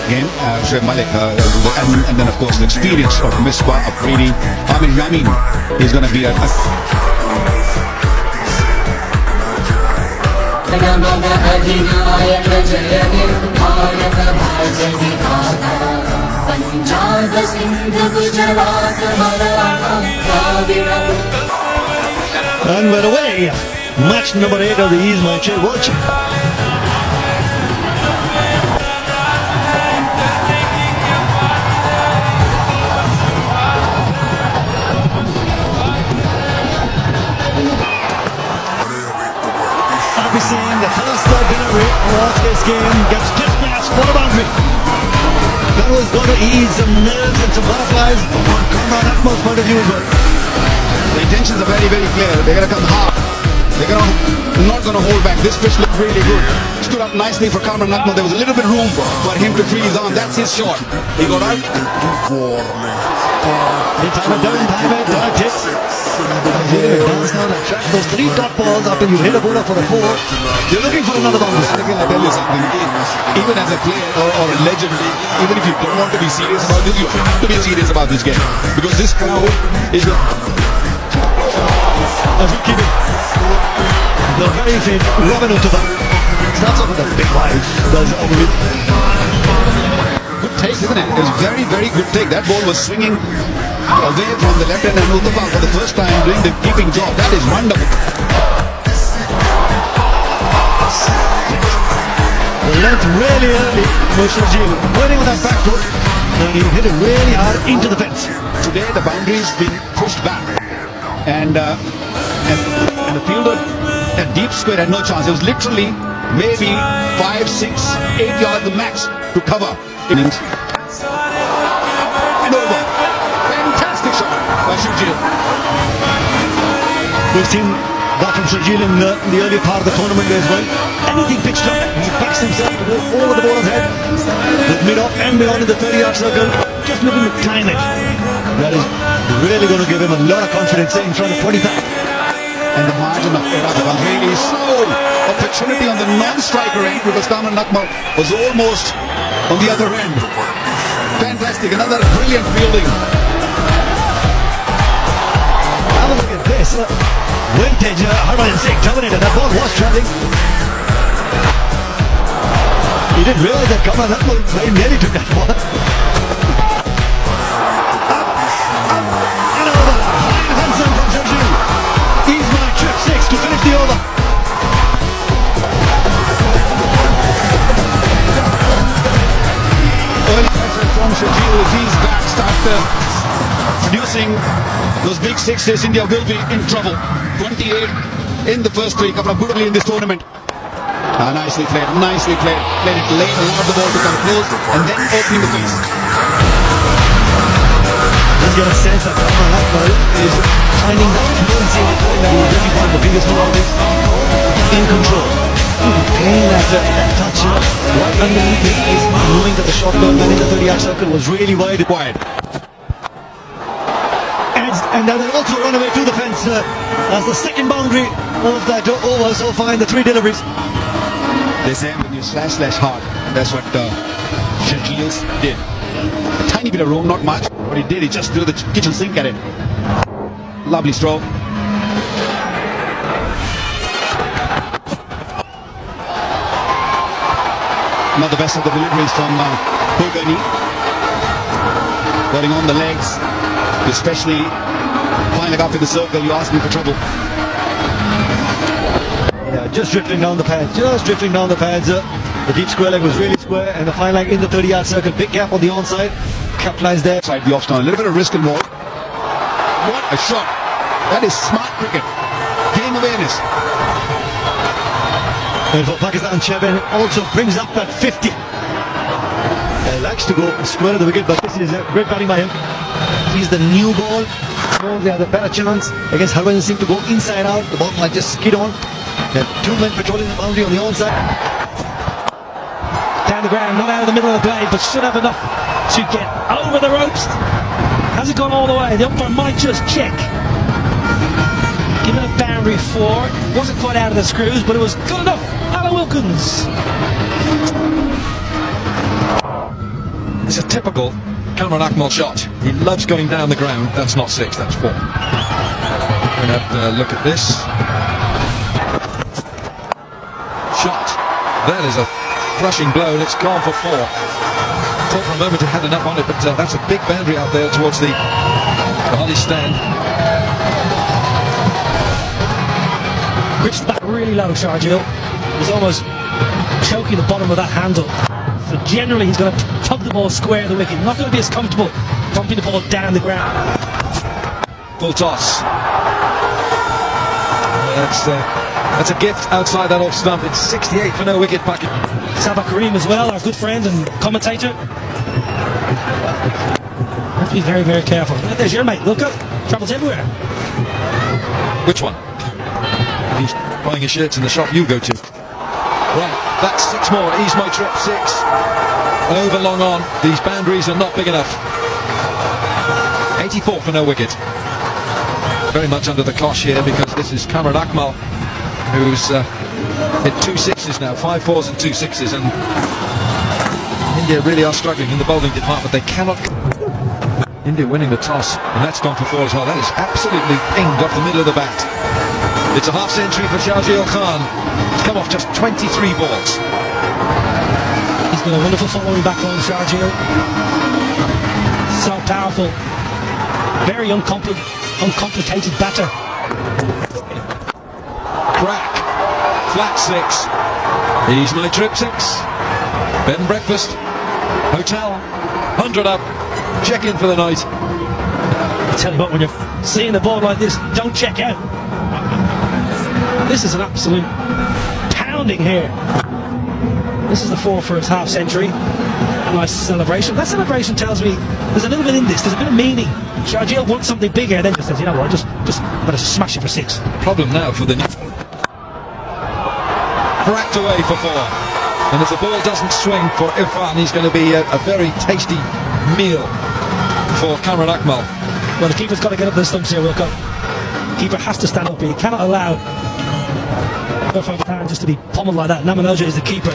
Again, Shoaib Malik, and then of course the experience of Misbah, Afridi, Amir Yamin is going to be a And we're away. Match number 8 of the Ease My Chair Watch. I'll be saying the first dinner of this game gets just past for the boundary. That was going to ease some nerves and some butterflies from Conrad Akmal's point of view as well. The intentions are very, very clear. They're going to come hard. They're not going to hold back. This pitch looked really good. Stood up nicely for Kamran Akmal. There was a little bit room for him to free his arm. That's his shot. He got out. Those 3 dot balls after you hit a bowler for a 4, you're looking for another boundary. Again, I tell you something. Even as a player or a legend, even if you don't want to be serious about this, you have to be serious about this game. Because this crowd is as we keep it, the very fit Robin Uttava starts off with a big wide, does over it. Good take, isn't it? It was very, very good take. That ball was swinging away from the left hand, and Uttava for the first time doing the keeping job. That is wonderful. The length really early for Sharjeel, waiting on that back foot, and he hit it really hard into the fence. Today the boundary's been pushed back, and the fielder at deep square had no chance. It was literally maybe 5, 6, 8 yards the max to cover innings. And over. Fantastic shot by Sharjeel. We've seen that from Sharjeel in the earlier part of the tournament as well. Anything pitched up, he backs himself to go over the bowler's head with mid-off and beyond in the 30-yard circle, just looking to time it. That is really going to give him a lot of confidence in front of 25. And the margin of error becomes really small. Opportunity on the non-striker end because Kamran Akmal was almost on the other end. Fantastic, another brilliant fielding. Have a look at this. Vintage Harman Singh terminated. That ball was travelling. He didn't realise that Kamran Akmal very nearly took that ball. To finish the over. Early pressure from Sharjeel as he's back, started producing those big sixes. India will be in trouble. 28 in the first 3, couple of good in this tournament. Nicely played, nicely played. Played it late, allowed the ball to come close, and then opening the face. Just get a sense that Kamran Akmal is finding that fluency that he really won the biggest tournament in control. Playing that touch right underneath it is knowing that the shot man in the 30-yard circle was really wide. And that will also run away to the fence as the second boundary of that over so far in the 3 deliveries. They say when you slash hard, that's what Sharjeel did. A tiny bit of room, not much. What he did, he just threw the kitchen sink at it. Lovely stroke. Not the best of the deliveries from Kulkarni. Getting on the legs, especially flying up in the circle, you're asking for trouble. Yeah, just drifting down the pads, The deep square leg was really square, and the fine leg in the 30-yard circle. Big gap on the onside. Capitalized there. Side the off stump, a little bit of risk involved. What a shot! That is smart cricket. Game awareness. And for Pakistan, Sheben also brings up that 50. He likes to go square of the wicket, but this is a great batting by him. He's the new ball. So they have a better chance against Harbhajan Singh to go inside out. The ball might just skid on. There are 2 men patrolling the boundary on the onside. Down the ground, not out of the middle of the blade, but should have enough to get over the ropes. Hasn't gone all the way. The umpire might just check. Given a boundary 4. Wasn't quite out of the screws, but it was good enough. Alan Wilkins. It's a typical Cameron Akmal shot. He loves going down the ground. That's not 6, that's 4. We're going to have to look at this. Shot. That is a crushing blow, and it's gone for 4. Thought for a moment it had enough on it, but that's a big boundary out there towards the Holly stand. Grips the bat really low, Sharjeel. He's almost choking the bottom of that handle. So generally he's going to tug the ball square of the wicket. Not going to be as comfortable bumping the ball down the ground. Full toss. That's a gift outside that off stump. It's 68 for no wicket packet. Sabah Kareem as well, our good friend and commentator. Have to be very, very careful. There's your mate, look up. Travels everywhere. Which one? He's buying his shirts in the shop you go to. Right, that's 6 more. Ease my trip, 6. Over long on. These boundaries are not big enough. 84 for no wicket. Very much under the cosh here because this is Cameron Akmal, who's hit 2 6s now, 5 4s and 2 6s, and India really are struggling in the bowling department. They cannot. India winning the toss, and that's gone for 4 as well. That is absolutely pinged off the middle of the bat. It's a half century for Sharjeel Khan. It's come off just 23 balls. He's got a wonderful following back on Sharjeel. So powerful. Very uncomplicated batter. Crack. Flat 6. He's my trip 6. Bed and breakfast. Hotel. 100 up. Check in for the night. I tell you what, when you're seeing the ball like this, don't check out. This is an absolute pounding here. This is the 4 for his half century. A nice celebration. That celebration tells me there's a little bit in this. There's a bit of meaning. Sharjeel wants something bigger, and then just says, you know what, just better smash it for 6. Problem now for the cracked away for 4. And if the ball doesn't swing for Irfan, he's going to be a very tasty meal for Cameron Akmal. Well, the keeper's got to get up the stumps here, Wilco. The keeper has to stand up here. He cannot allow Irfan Pathan just to be pummeled like that. Namanoja is the keeper.